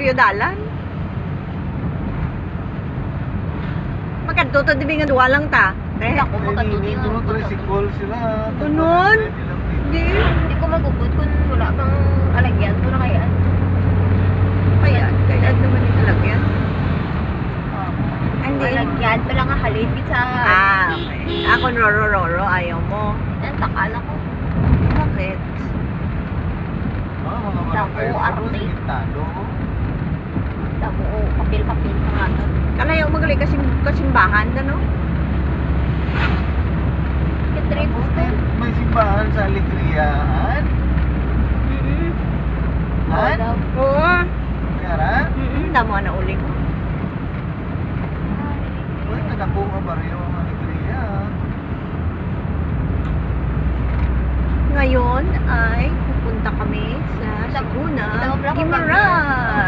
piyudalan. Magkadto to di nga duwa lang ta. Ako makatuti nga. Tuno tricycle sila. Tunon? Di. Hindi ko magubod kung wala pang alagyan. Ito na kaya. Kaya naman yung talagyan. Hindi. Alagyan pa lang ang halipit sa... Okay. Ako roro, ayaw mo. Yan, takal ako. Bakit? Mga barangay Damo, ano, arte. Gintado. Damo, papel-papel pa nga to. Kalayaw magali kasimbahan na no? Trip ko. May simbahan sa Alegriaan. Han? Oo. Kaya Damo na uli ko. Uy, nadako nga baryo ang Alegria. Ngayon ay pupunta kami sa Siguna, Guimaras.